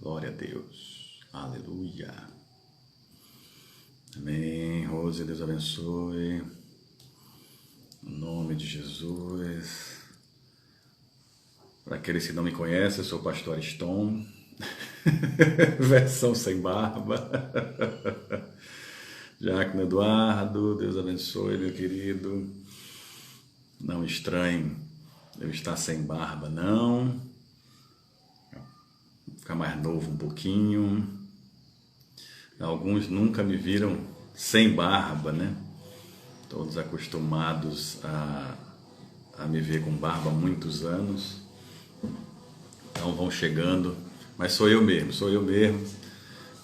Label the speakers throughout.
Speaker 1: Glória a Deus. Aleluia. Amém. Rose, Deus abençoe. Em nome de Jesus. Para aqueles que não me conhecem, eu sou o pastor Ariston. Versão sem barba. Diácono Eduardo, Deus abençoe, meu querido. Não estranhe eu estar sem barba, não. Vou ficar mais novo um pouquinho. Alguns nunca me viram sem barba, né? Todos acostumados a me ver com barba há muitos anos. Então vão chegando. Mas sou eu mesmo.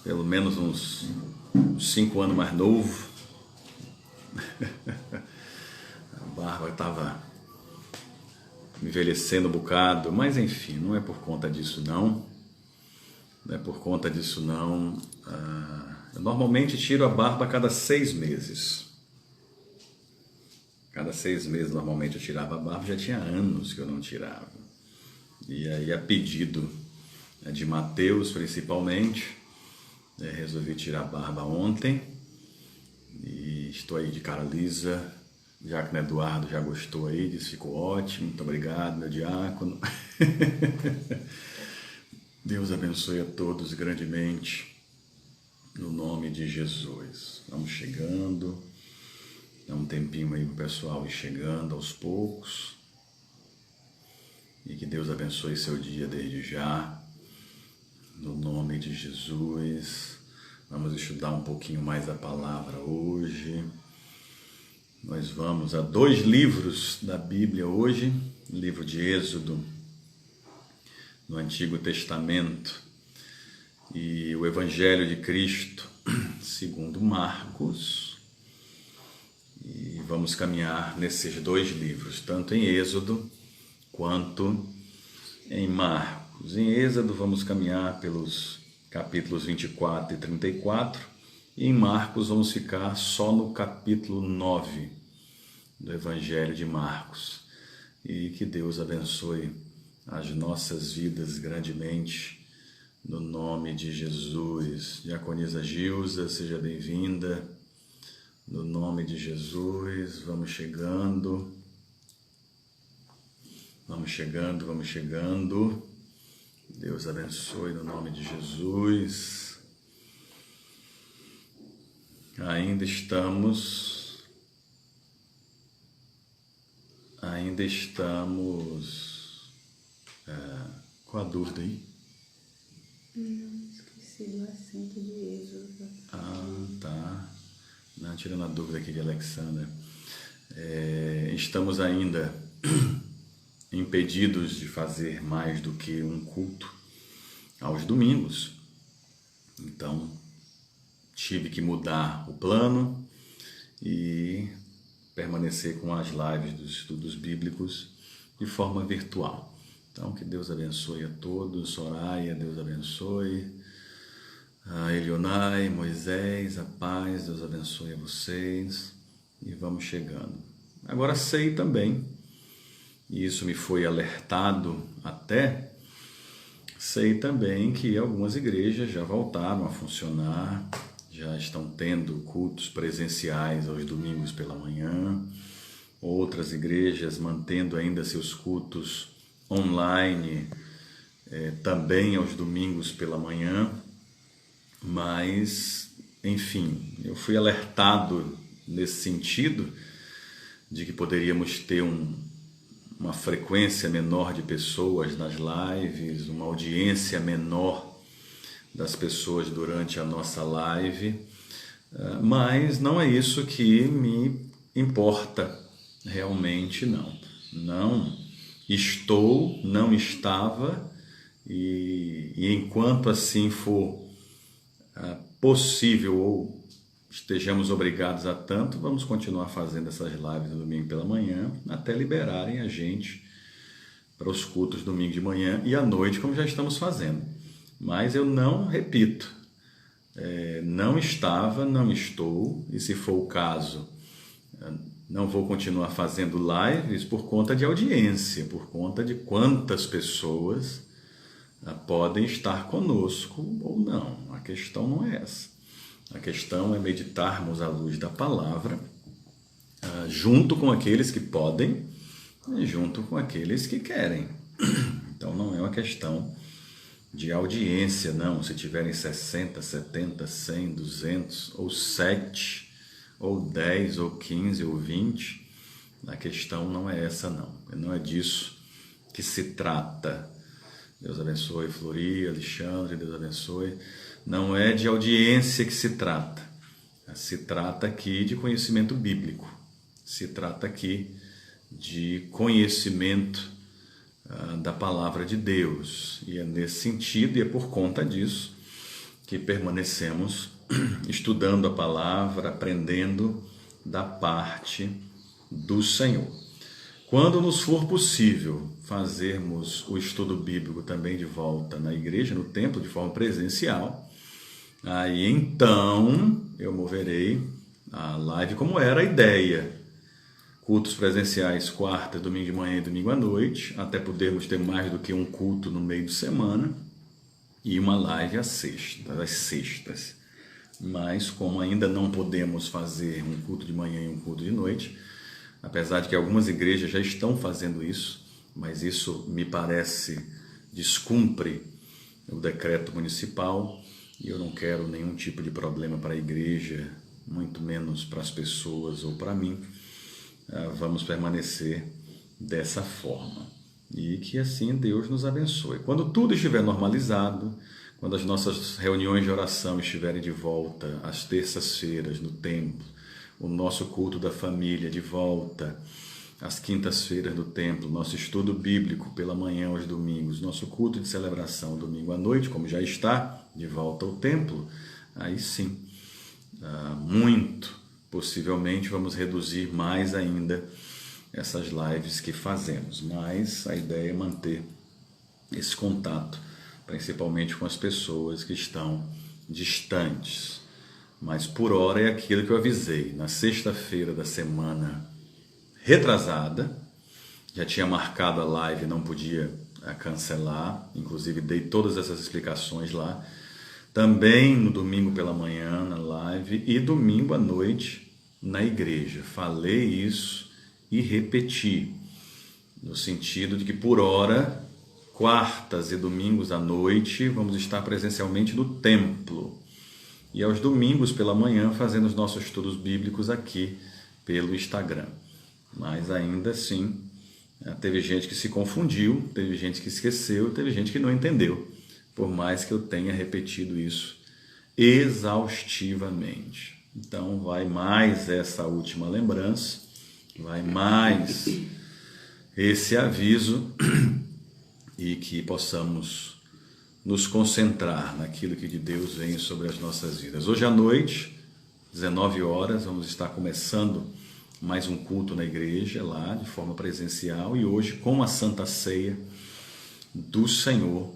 Speaker 1: Pelo menos uns 5 anos mais novo. A barba estava envelhecendo um bocado, mas enfim, não é por conta disso não. Não é por conta disso não. Eu normalmente tiro a barba a cada 6 meses. Cada 6 meses normalmente eu tirava a barba, já tinha anos que eu não tirava. E aí a pedido de Mateus principalmente, resolvi tirar a barba ontem. E estou aí de cara lisa. Diácono Eduardo já gostou aí, disse ficou ótimo, muito obrigado, meu diácono. Deus abençoe a todos grandemente, no nome de Jesus. Vamos chegando, dá um tempinho aí para o pessoal ir chegando aos poucos. E que Deus abençoe seu dia desde já, no nome de Jesus. Vamos estudar um pouquinho mais a palavra hoje. Nós vamos a 2 livros da Bíblia hoje, o livro de Êxodo, no Antigo Testamento, e o Evangelho de Cristo, segundo Marcos. E vamos caminhar nesses 2 livros, tanto em Êxodo quanto em Marcos. Em Êxodo vamos caminhar pelos capítulos 24 e 34, e em Marcos vamos ficar só no capítulo 9 do Evangelho de Marcos. E que Deus abençoe as nossas vidas grandemente, no nome de Jesus. Diaconisa Gilza, seja bem-vinda, no nome de Jesus. Vamos chegando. Deus abençoe no nome de Jesus. Ainda estamos com a dúvida aí?
Speaker 2: Não, esqueci do acento de Êxodo.
Speaker 1: Tá. Não, tirando a dúvida aqui de Alexandra. Estamos ainda impedidos de fazer mais do que um culto aos domingos. Então, tive que mudar o plano e permanecer com as lives dos estudos bíblicos de forma virtual. Então, que Deus abençoe a todos. Soraya, Deus abençoe. A Elionai, Moisés, a paz, Deus abençoe a vocês. E vamos chegando. Agora sei também, e isso me foi alertado até, sei também que algumas igrejas já voltaram a funcionar, já estão tendo cultos presenciais aos domingos pela manhã, outras igrejas mantendo ainda seus cultos online também aos domingos pela manhã, mas, enfim, eu fui alertado nesse sentido de que poderíamos ter uma frequência menor de pessoas nas lives, uma audiência menor das pessoas durante a nossa live, mas não é isso que me importa, realmente não. Não estou, não estava, e enquanto assim for possível ou estejamos obrigados a tanto, vamos continuar fazendo essas lives no domingo pela manhã, até liberarem a gente para os cultos domingo de manhã e à noite, como já estamos fazendo. Mas eu não repito, não estava, não estou, e se for o caso, não vou continuar fazendo lives por conta de audiência, por conta de quantas pessoas podem estar conosco ou não. A questão não é essa. A questão é meditarmos à luz da palavra, junto com aqueles que podem e junto com aqueles que querem. Então não é uma questão de audiência, não. Se tiverem 60, 70, 100, 200, ou 7, ou 10, ou 15, ou 20, a questão não é essa, não. Não é disso que se trata. Deus abençoe, Flori, Alexandre, Deus abençoe. Não é de audiência que se trata. Se trata aqui de conhecimento bíblico. Se trata aqui de conhecimento da palavra de Deus. E é nesse sentido, e é por conta disso, que permanecemos estudando a palavra, aprendendo da parte do Senhor. Quando nos for possível fazermos o estudo bíblico também de volta na igreja, no templo, de forma presencial, aí então eu moverei a live como era a ideia. Cultos presenciais quarta, domingo de manhã e domingo à noite, até podermos ter mais do que um culto no meio de semana, e uma live às sextas. Mas como ainda não podemos fazer um culto de manhã e um culto de noite, apesar de que algumas igrejas já estão fazendo isso, mas isso me parece descumpre o decreto municipal, e eu não quero nenhum tipo de problema para a igreja, muito menos para as pessoas ou para mim. Vamos permanecer dessa forma. E que assim Deus nos abençoe. Quando tudo estiver normalizado, quando as nossas reuniões de oração estiverem de volta às terças-feiras no templo, o nosso culto da família de volta às quintas-feiras no templo, nosso estudo bíblico pela manhã aos domingos, nosso culto de celebração domingo à noite, como já está de volta ao templo, aí sim, muito possivelmente vamos reduzir mais ainda essas lives que fazemos, mas a ideia é manter esse contato, principalmente com as pessoas que estão distantes. Mas por hora é aquilo que eu avisei. Na sexta-feira da semana retrasada, já tinha marcado a live, não podia cancelar, inclusive dei todas essas explicações lá. Também no domingo pela manhã na live e domingo à noite na igreja. Falei isso e repeti, no sentido de que por hora, quartas e domingos à noite, vamos estar presencialmente no templo. E aos domingos pela manhã fazendo os nossos estudos bíblicos aqui pelo Instagram. Mas ainda assim, teve gente que se confundiu, teve gente que esqueceu, teve gente que não entendeu, por mais que eu tenha repetido isso exaustivamente. Então vai mais essa última lembrança, vai mais esse aviso, e que possamos nos concentrar naquilo que de Deus vem sobre as nossas vidas. Hoje à noite, 19 horas, vamos estar começando mais um culto na igreja, lá de forma presencial, e hoje com a Santa Ceia do Senhor,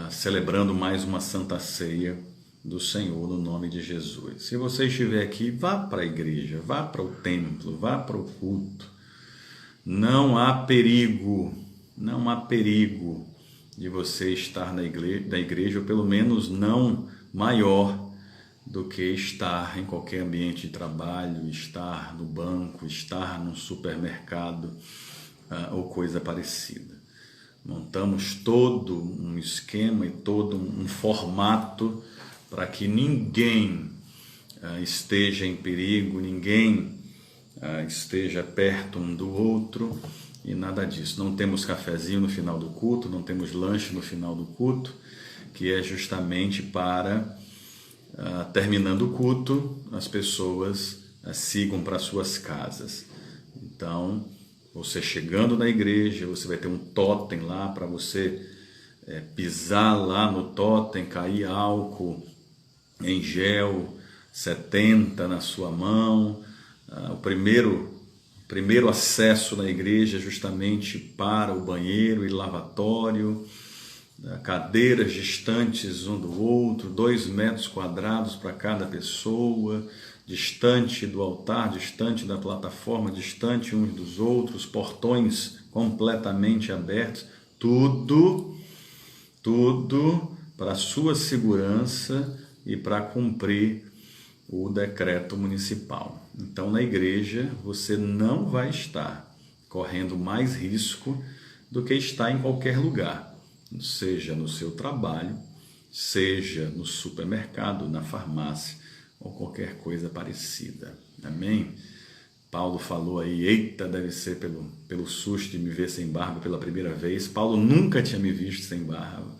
Speaker 1: celebrando mais uma Santa Ceia do Senhor no nome de Jesus. Se você estiver aqui, vá para a igreja, vá para o templo, vá para o culto. Não há perigo de você estar na igreja, ou pelo menos não maior do que estar em qualquer ambiente de trabalho, estar no banco, estar num supermercado ou coisa parecida. Montamos todo um esquema e todo um formato para que ninguém esteja em perigo, ninguém esteja perto um do outro, e nada disso. Não temos cafezinho no final do culto, não temos lanche no final do culto, que é justamente para, terminando o culto, as pessoas sigam para suas casas. Então, você chegando na igreja, você vai ter um totem lá para você pisar lá no totem, cair álcool em gel 70 na sua mão. O primeiro acesso na igreja justamente para o banheiro e lavatório, cadeiras distantes um do outro, 2 metros quadrados para cada pessoa, distante do altar, distante da plataforma, distante uns dos outros, portões completamente abertos, tudo tudo para a sua segurança e para cumprir o decreto municipal. Então, na igreja, você não vai estar correndo mais risco do que está em qualquer lugar, seja no seu trabalho, seja no supermercado, na farmácia ou qualquer coisa parecida. Amém? Paulo falou aí, eita, deve ser pelo susto de me ver sem barba pela primeira vez. Paulo nunca tinha me visto sem barba.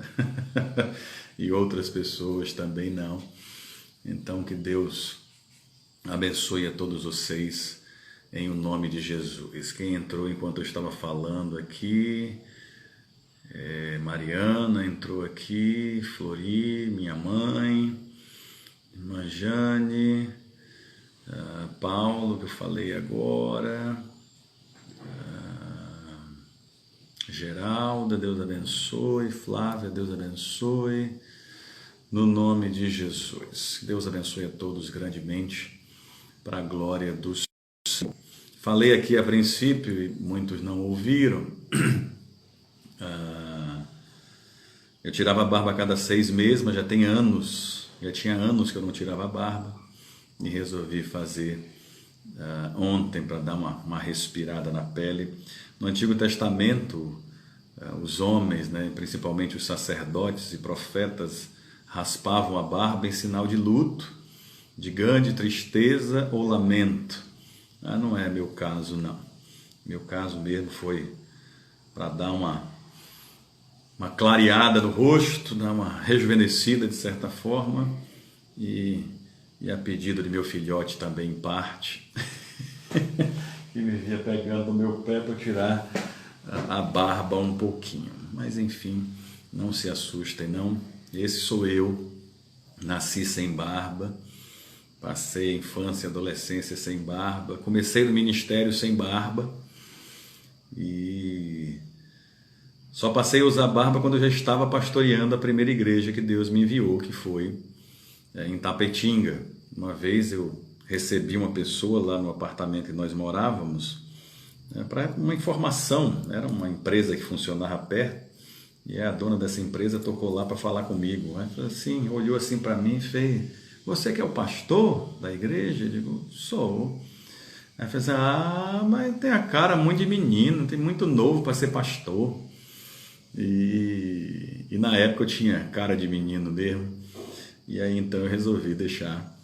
Speaker 1: E outras pessoas também não. Então, que Deus abençoe a todos vocês em o nome de Jesus. Quem entrou enquanto eu estava falando aqui, Mariana entrou aqui, Flori, minha mãe, irmã Jane, Paulo, que eu falei agora, Geralda, Deus abençoe, Flávia, Deus abençoe, no nome de Jesus. Deus abençoe a todos grandemente, para a glória do Senhor. Falei aqui a princípio, e muitos não ouviram, eu tirava a barba a cada 6 meses, mas já tinha anos que eu não tirava a barba, e resolvi fazer ontem para dar uma respirada na pele. No Antigo Testamento, os homens, né, principalmente os sacerdotes e profetas, raspavam a barba em sinal de luto, de grande tristeza ou lamento. Não é meu caso, não. Meu caso mesmo foi para dar uma clareada no rosto, dar uma rejuvenescida de certa forma, e a pedido de meu filhote também em parte, que vivia pegando o meu pé para tirar a barba um pouquinho. Mas enfim, não se assustem não, esse sou eu, nasci sem barba, passei a infância e adolescência sem barba, comecei no ministério sem barba, e só passei a usar barba quando eu já estava pastoreando a primeira igreja que Deus me enviou, que foi em Tapetinga. Uma vez eu recebi uma pessoa lá no apartamento que nós morávamos, para uma informação, era uma empresa que funcionava perto, e a dona dessa empresa tocou lá para falar comigo. Assim, olhou assim para mim e fez: você que é o pastor da igreja? Eu digo: sou. Aí fez: mas tem a cara muito de menino, tem muito novo para ser pastor. E na época eu tinha cara de menino mesmo, e aí então eu resolvi deixar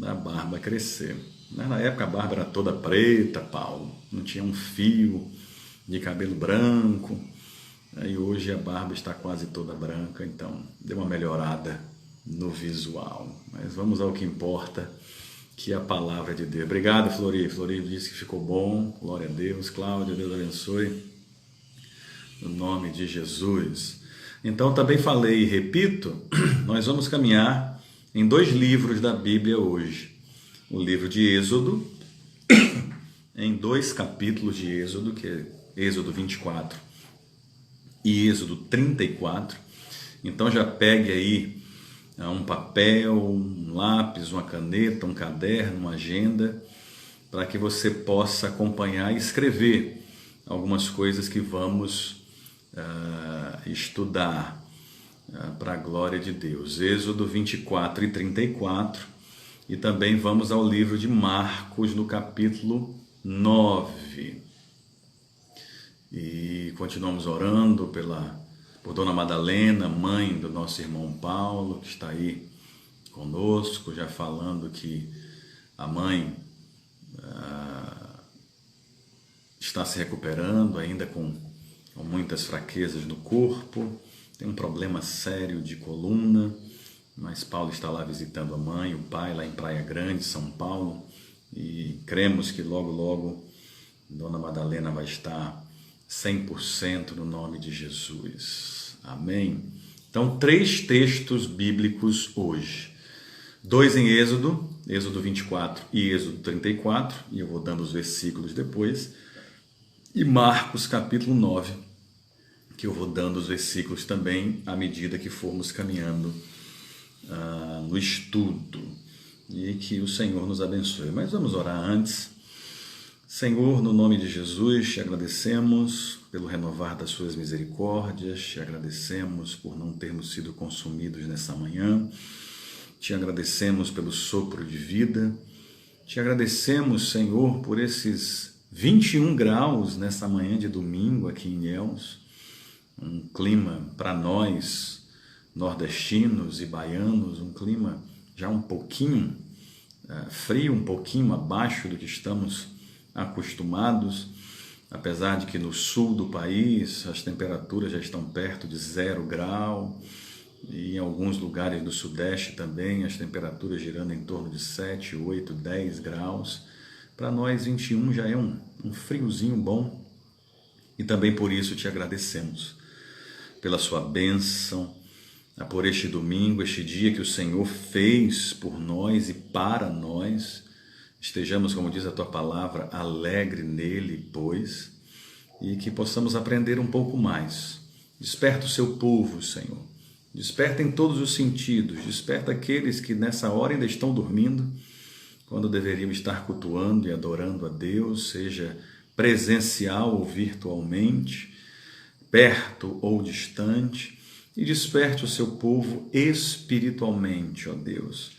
Speaker 1: a barba crescer. Mas na época a barba era toda preta, Paulo, não tinha um fio de cabelo branco, e hoje a barba está quase toda branca, então deu uma melhorada no visual. Mas vamos ao que importa, que é a palavra de Deus. Obrigado, Flori. Flori disse que ficou bom, glória a Deus. Cláudia, Deus abençoe, no nome de Jesus. Então também falei e repito, nós vamos caminhar em 2 livros da Bíblia hoje. O livro de Êxodo, em 2 capítulos de Êxodo, que é Êxodo 24 e Êxodo 34. Então já pegue aí um papel, um lápis, uma caneta, um caderno, uma agenda, para que você possa acompanhar e escrever algumas coisas que vamos estudar para a glória de Deus. Êxodo 24 e 34, e também vamos ao livro de Marcos, no capítulo 9. E continuamos orando por Dona Madalena, mãe do nosso irmão Paulo, que está aí conosco, já falando que a mãe está se recuperando, ainda com muitas fraquezas no corpo, tem um problema sério de coluna, mas Paulo está lá visitando a mãe e o pai, lá em Praia Grande, São Paulo, e cremos que logo, logo Dona Madalena vai estar 100% no nome de Jesus. Amém? Então, 3 textos bíblicos hoje. 2 em Êxodo, Êxodo 24 e Êxodo 34, e eu vou dando os versículos depois, e Marcos capítulo 9, que eu vou dando os versículos também à medida que formos caminhando no estudo, e que o Senhor nos abençoe. Mas vamos orar antes. Senhor, no nome de Jesus, te agradecemos pelo renovar das suas misericórdias, te agradecemos por não termos sido consumidos nessa manhã, te agradecemos pelo sopro de vida, te agradecemos, Senhor, por esses 21 graus nessa manhã de domingo aqui em Ilhéus, um clima para nós, nordestinos e baianos, um clima já um pouquinho frio, um pouquinho abaixo do que estamos acostumados, apesar de que no sul do país as temperaturas já estão perto de 0 grau, e em alguns lugares do sudeste também as temperaturas girando em torno de 7, 8, 10 graus. Para nós 21 já é um friozinho bom, e também por isso te agradecemos, pela sua bênção, por este domingo, este dia que o Senhor fez por nós e para nós. Estejamos, como diz a tua palavra, alegre nele, pois, e que possamos aprender um pouco mais. Desperta o seu povo, Senhor. Desperta em todos os sentidos. Desperta aqueles que nessa hora ainda estão dormindo, quando deveriam estar cultuando e adorando a Deus, seja presencial ou virtualmente, perto ou distante, e desperte o seu povo espiritualmente, ó Deus,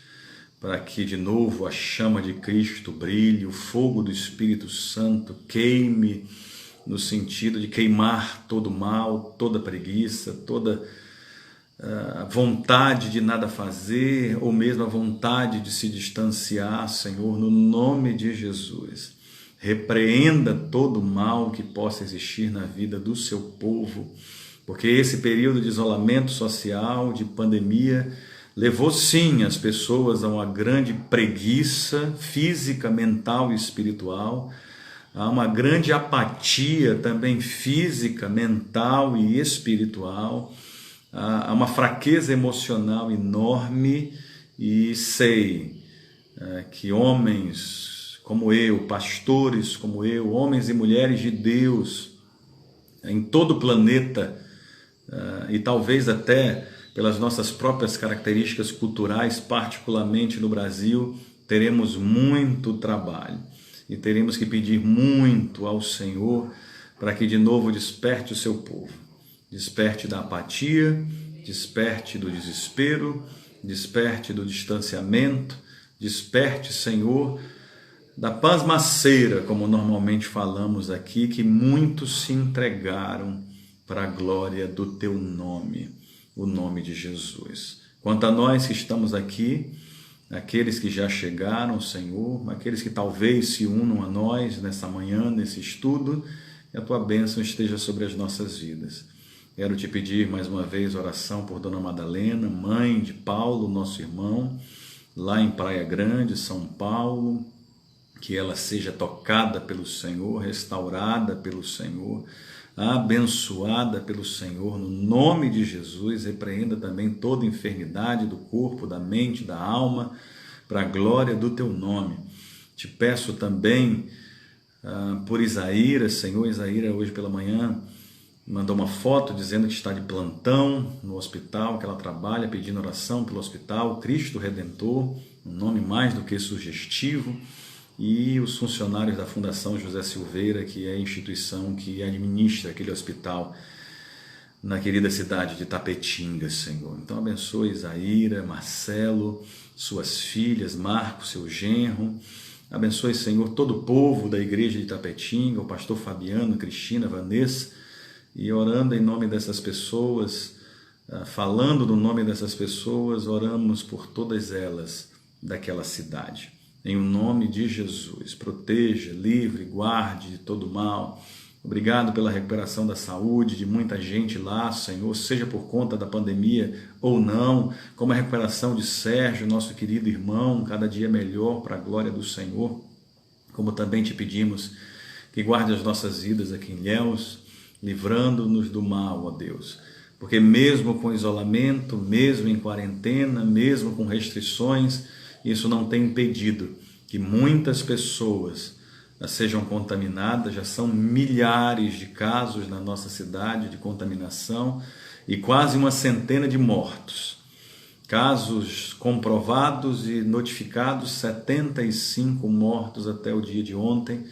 Speaker 1: para que de novo a chama de Cristo brilhe, o fogo do Espírito Santo queime, no sentido de queimar todo mal, toda preguiça, toda vontade de nada fazer, ou mesmo a vontade de se distanciar, Senhor, no nome de Jesus. Repreenda todo mal que possa existir na vida do seu povo, porque esse período de isolamento social, de pandemia, levou sim as pessoas a uma grande preguiça física, mental e espiritual, a uma grande apatia também física, mental e espiritual, a uma fraqueza emocional enorme. E sei que homens como eu, pastores como eu, homens e mulheres de Deus em todo o planeta, e talvez até pelas nossas próprias características culturais, particularmente no Brasil, teremos muito trabalho e teremos que pedir muito ao Senhor para que de novo desperte o seu povo, desperte da apatia, desperte do desespero, desperte do distanciamento, desperte, Senhor, da pasmaceira, como normalmente falamos aqui, que muitos se entregaram para a glória do teu nome, o nome de Jesus. Quanto a nós que estamos aqui, aqueles que já chegaram, Senhor, aqueles que talvez se unam a nós nessa manhã, nesse estudo, que a tua bênção esteja sobre as nossas vidas. Quero te pedir mais uma vez oração por Dona Madalena, mãe de Paulo, nosso irmão, lá em Praia Grande, São Paulo, que ela seja tocada pelo Senhor, restaurada pelo Senhor, abençoada pelo Senhor, no nome de Jesus. Repreenda também toda enfermidade do corpo, da mente, da alma, para a glória do teu nome. Te peço também por Isaíra, Senhor. Isaíra hoje pela manhã mandou uma foto dizendo que está de plantão no hospital, que ela trabalha, pedindo oração pelo hospital, Cristo Redentor, um nome mais do que sugestivo, e os funcionários da Fundação José Silveira, que é a instituição que administra aquele hospital na querida cidade de Tapetinga, Senhor. Então abençoe Isaíra, Marcelo, suas filhas, Marcos, seu genro. Abençoe, Senhor, todo o povo da igreja de Tapetinga, o pastor Fabiano, Cristina, Vanessa, e orando em nome dessas pessoas, falando no nome dessas pessoas, oramos por todas elas daquela cidade. Em nome de Jesus, proteja, livre, guarde de todo mal. Obrigado pela recuperação da saúde de muita gente lá, Senhor, seja por conta da pandemia ou não, como a recuperação de Sérgio, nosso querido irmão, cada dia melhor para a glória do Senhor. Como também te pedimos que guarde as nossas vidas aqui em Ilhéus, livrando-nos do mal, ó Deus. Porque mesmo com isolamento, mesmo em quarentena, mesmo com restrições, isso não tem impedido que muitas pessoas sejam contaminadas. Já são milhares de casos na nossa cidade de contaminação e quase 100 de mortos. Casos comprovados e notificados, 75 mortos até o dia de ontem.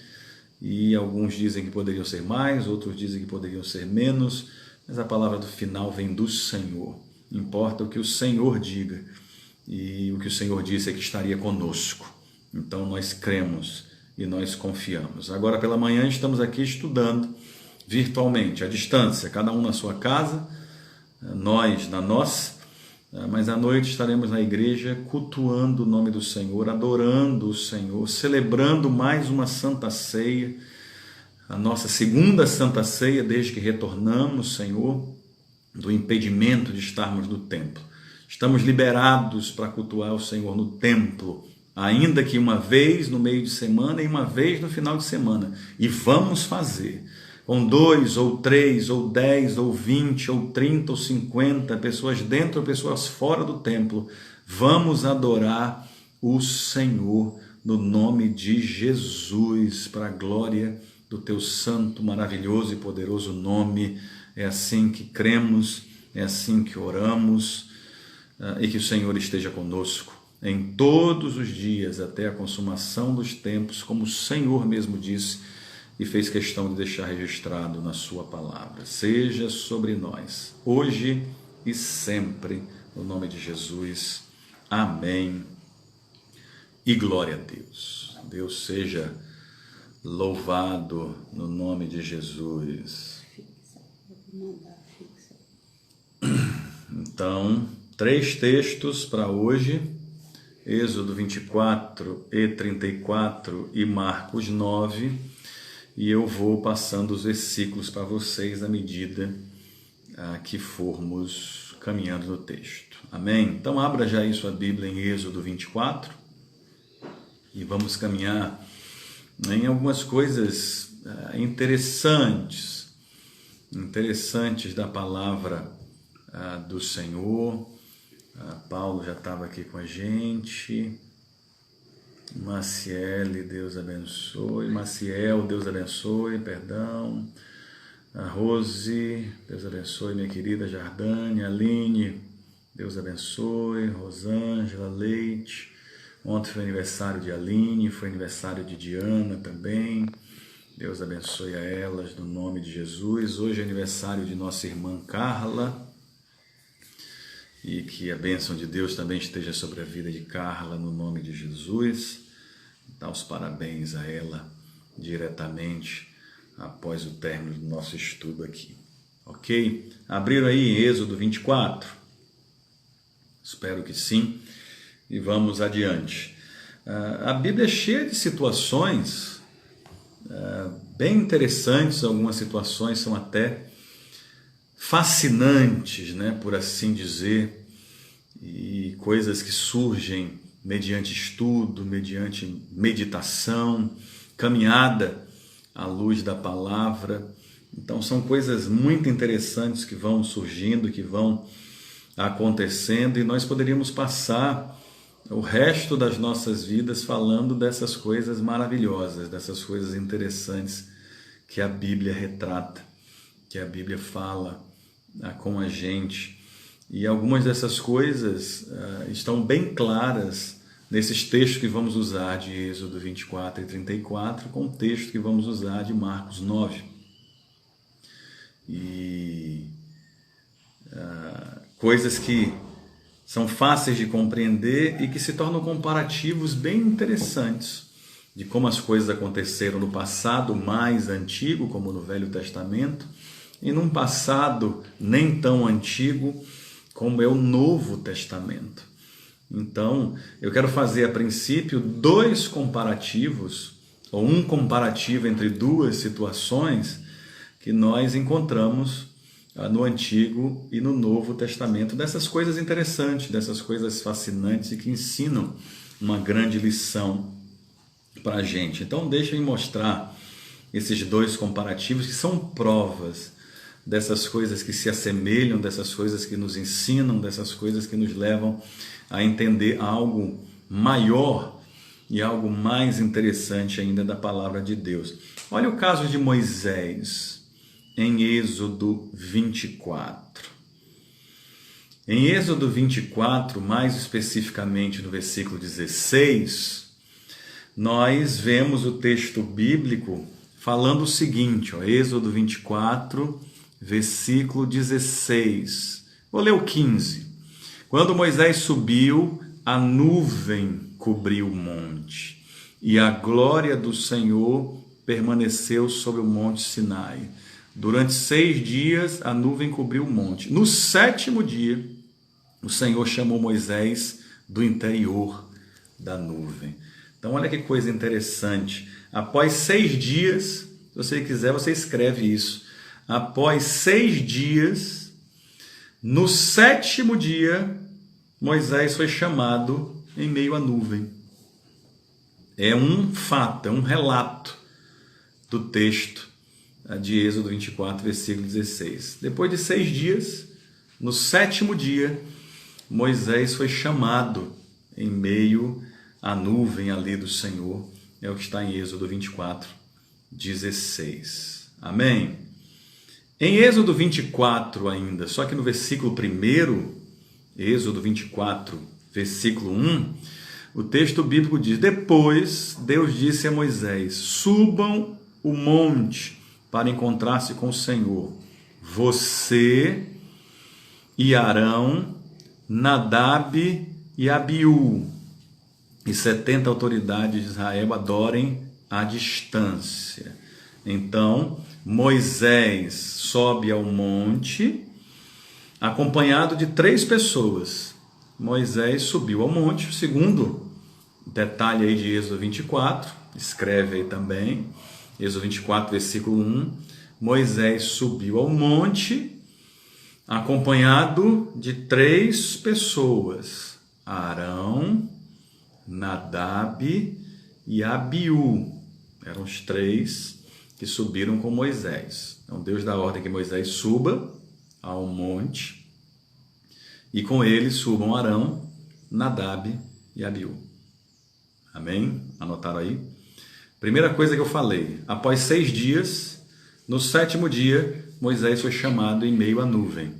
Speaker 1: e alguns dizem que poderiam ser mais, outros dizem que poderiam ser menos, mas a palavra do final vem do Senhor. Importa o que o Senhor diga, e o que o Senhor disse é que estaria conosco. Então nós cremos e nós confiamos. Agora pela manhã estamos aqui estudando virtualmente, à distância, cada um na sua casa, nós na nossa, mas à noite estaremos na igreja cultuando o nome do Senhor, adorando o Senhor, celebrando mais uma Santa Ceia, a nossa segunda Santa Ceia desde que retornamos, Senhor, do impedimento de estarmos no templo. Estamos liberados para cultuar o Senhor no templo, ainda que uma vez no meio de semana e uma vez no final de semana, e vamos fazer. Com 2 ou 3 ou 10 ou 20 ou 30 ou 50 pessoas dentro ou pessoas fora do templo, vamos adorar o Senhor no nome de Jesus, para a glória do teu santo, maravilhoso e poderoso nome. É assim que cremos, é assim que oramos, e que o Senhor esteja conosco em todos os dias até a consumação dos tempos, como o Senhor mesmo disse e fez questão de deixar registrado na sua palavra. Seja sobre nós, hoje e sempre, no nome de Jesus. Amém. E glória a Deus. Deus seja louvado no nome de Jesus. Então, 3 textos para hoje: Êxodo 24 e 34 e Marcos 9. E eu vou passando os versículos para vocês à medida que formos caminhando no texto. Amém? Então abra já aí sua Bíblia em Êxodo 24 e vamos caminhar em algumas coisas interessantes da palavra do Senhor. Paulo já estava aqui com a gente. Maciel, Deus abençoe, perdão. A Rose, Deus abençoe, minha querida Jardane. Aline, Deus abençoe. Rosângela Leite, ontem foi aniversário de Aline, foi aniversário de Diana também. Deus abençoe a elas no nome de Jesus. Hoje é aniversário de nossa irmã Carla, e que a bênção de Deus também esteja sobre a vida de Carla no nome de Jesus. Dá os parabéns a ela diretamente após o término do nosso estudo aqui. Ok? Abriram aí Êxodo 24? Espero que sim. E vamos adiante. A Bíblia é cheia de situações bem interessantes. Algumas situações são até fascinantes, né, por assim dizer, e coisas que surgem mediante estudo, mediante meditação, caminhada à luz da palavra. Então são coisas muito interessantes que vão surgindo, que vão acontecendo, e nós poderíamos passar o resto das nossas vidas falando dessas coisas maravilhosas, dessas coisas interessantes que a Bíblia retrata, que a Bíblia fala com a gente. E algumas dessas coisas estão bem claras nesses textos que vamos usar de Êxodo 24 e 34, com o texto que vamos usar de Marcos 9. E coisas que são fáceis de compreender e que se tornam comparativos bem interessantes de como as coisas aconteceram no passado mais antigo, como no Velho Testamento, e num passado nem tão antigo como é o Novo Testamento. Então, eu quero fazer a princípio 2 comparativos, ou um comparativo entre 2 situações que nós encontramos no Antigo e no Novo Testamento, dessas coisas interessantes, dessas coisas fascinantes e que ensinam uma grande lição para a gente. Então, deixa eu mostrar esses 2 comparativos que são provas dessas coisas que se assemelham, dessas coisas que nos ensinam, dessas coisas que nos levam a entender algo maior e algo mais interessante ainda da palavra de Deus. Olha o caso de Moisés em Êxodo 24. Em Êxodo 24, mais especificamente no versículo 16, nós vemos o texto bíblico falando o seguinte, ó, Êxodo 24, versículo 16. Vou ler o 15. Quando Moisés subiu, a nuvem cobriu o monte, e a glória do Senhor permaneceu sobre o monte Sinai. Durante 6 dias a nuvem cobriu o monte. No 7º dia, o Senhor chamou Moisés do interior da nuvem. Então olha que coisa interessante. Após 6 dias, se você quiser, você escreve isso. Após 6 dias, no 7º dia, Moisés foi chamado em meio à nuvem. É um fato, é um relato do texto de Êxodo 24, versículo 16. Depois de 6 dias, no 7º dia, Moisés foi chamado em meio à nuvem ali do Senhor. É o que está em Êxodo 24, 16. Amém? Em Êxodo 24 ainda, só que no versículo 1, Êxodo 24, versículo 1, o texto bíblico diz: depois Deus disse a Moisés: subam o monte para encontrar-se com o Senhor, você e Arão, Nadab e Abiú, e 70 autoridades de Israel adorem à distância. Então Moisés sobe ao monte, acompanhado de 3 pessoas. Moisés subiu ao monte, o segundo detalhe aí de Êxodo 24, escreve aí também, Êxodo 24, versículo 1, Moisés subiu ao monte, acompanhado de 3 pessoas, Arão, Nadab e Abiú. Eram os 3 que subiram com Moisés. Então Deus dá ordem que Moisés suba ao monte e com ele subam Arão, Nadab e Abiú. Amém? Anotaram aí? Primeira coisa que eu falei, após 6 dias, no 7º dia, Moisés foi chamado em meio à nuvem.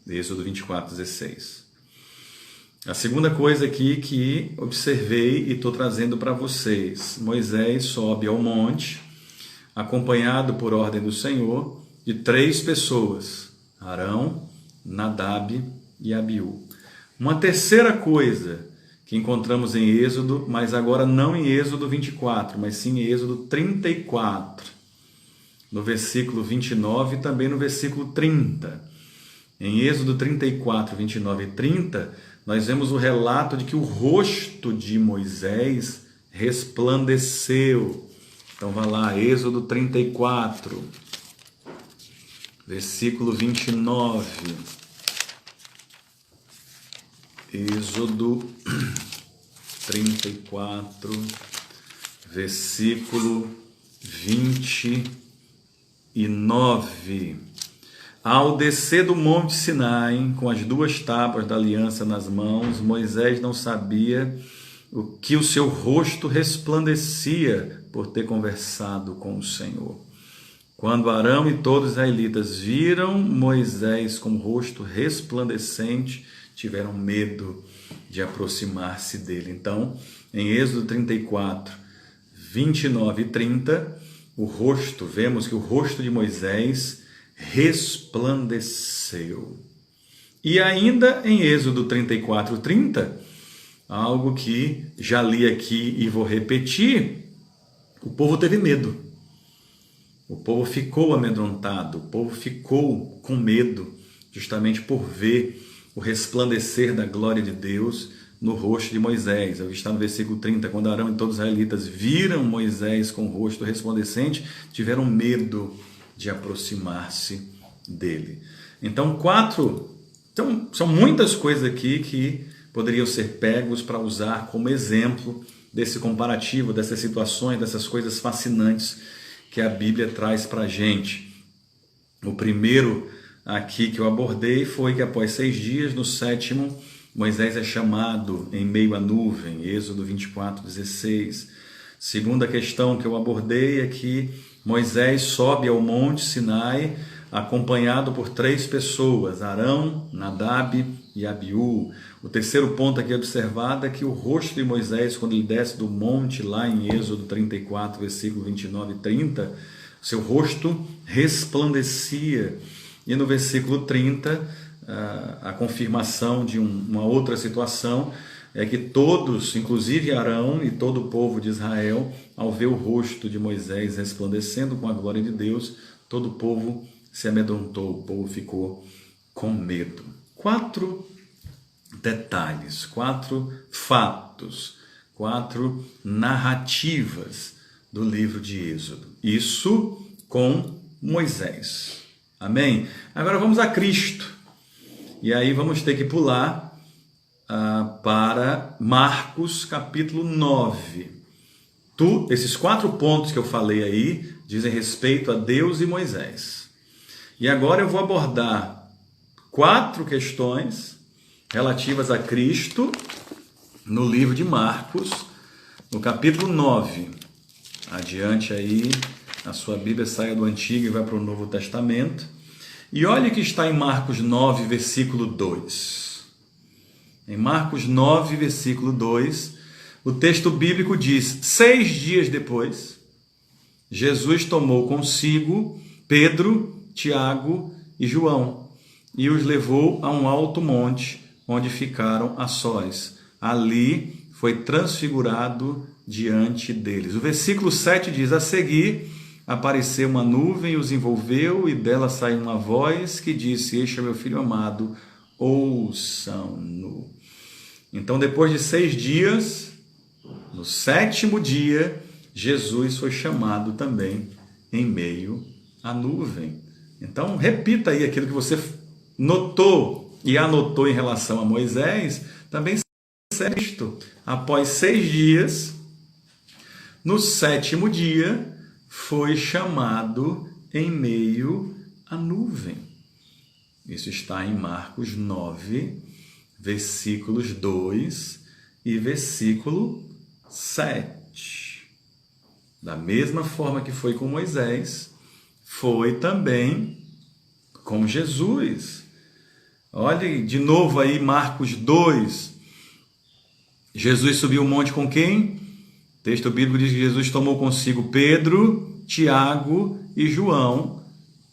Speaker 1: Êxodo 24, 16. A segunda coisa aqui que observei e estou trazendo para vocês, Moisés sobe ao monte, acompanhado por ordem do Senhor, de 3 pessoas, Arão, Nadab e Abiú. Uma terceira coisa que encontramos em Êxodo, mas agora não em Êxodo 24, mas sim em Êxodo 34, no versículo 29 e também no versículo 30. Em Êxodo 34, 29 e 30, nós vemos o relato de que o rosto de Moisés resplandeceu. Então vá lá, Êxodo 34, versículo 29. Êxodo 34, versículo 29. Ao descer do monte Sinai, com as 2 tábuas da aliança nas mãos, Moisés não sabia o que o seu rosto resplandecia por ter conversado com o Senhor. Quando Arão e todos os israelitas viram Moisés com o rosto resplandecente, tiveram medo de aproximar-se dele. Então, em Êxodo 34, 29 e 30, vemos que o rosto de Moisés resplandeceu. E ainda em Êxodo 34, 30, algo que já li aqui e vou repetir, o povo teve medo. O povo ficou amedrontado, o povo ficou com medo, justamente por ver o resplandecer da glória de Deus no rosto de Moisés. Está no versículo 30, quando Arão e todos os israelitas viram Moisés com o rosto resplandecente, tiveram medo de aproximar-se dele. Então, são muitas coisas aqui que poderiam ser pegos para usar como exemplo desse comparativo, dessas situações, dessas coisas fascinantes que a Bíblia traz para a gente. O primeiro aqui que eu abordei foi que após 6 dias, no 7º, Moisés é chamado em meio à nuvem, Êxodo 24, 16. Segunda questão que eu abordei é que Moisés sobe ao monte Sinai, acompanhado por 3 pessoas, Arão, Nadab e Abiú. O terceiro ponto aqui observado é que o rosto de Moisés, quando ele desce do monte, lá em Êxodo 34, versículo 29 e 30, seu rosto resplandecia. E no versículo 30, a confirmação de uma outra situação é que todos, inclusive Arão e todo o povo de Israel, ao ver o rosto de Moisés resplandecendo com a glória de Deus, todo o povo se amedrontou, o povo ficou com medo. 4 detalhes, 4 fatos, 4 narrativas do livro de Êxodo. Isso com Moisés. Amém? Agora vamos a Cristo. E aí vamos ter que pular para Marcos capítulo 9. Esses 4 pontos que eu falei aí dizem respeito a Deus e Moisés. E agora eu vou abordar 4 questões relativas a Cristo no livro de Marcos, no capítulo 9. Adiante aí, a sua Bíblia saia do Antigo e vai para o Novo Testamento. E olha o que está em Marcos 9, versículo 2. Em Marcos 9, versículo 2, o texto bíblico diz: 6 dias depois, Jesus tomou consigo Pedro, Tiago e João e os levou a um alto monte, onde ficaram a sós. Ali foi transfigurado diante deles. O versículo 7 diz: a seguir apareceu uma nuvem e os envolveu, e dela saiu uma voz que disse: este é meu filho amado, ouçam-no. Então, depois de 6 dias, no 7º dia, Jesus foi chamado também em meio à nuvem. Então, repita aí aquilo que você notou e anotou em relação a Moisés, também serve isto. Após 6 dias, no 7º dia, foi chamado em meio à nuvem. Isso está em Marcos 9, versículos 2 e versículo 7. Da mesma forma que foi com Moisés, foi também com Jesus. Olhe de novo aí Marcos 2. Jesus subiu o monte com quem? O texto bíblico diz que Jesus tomou consigo Pedro, Tiago e João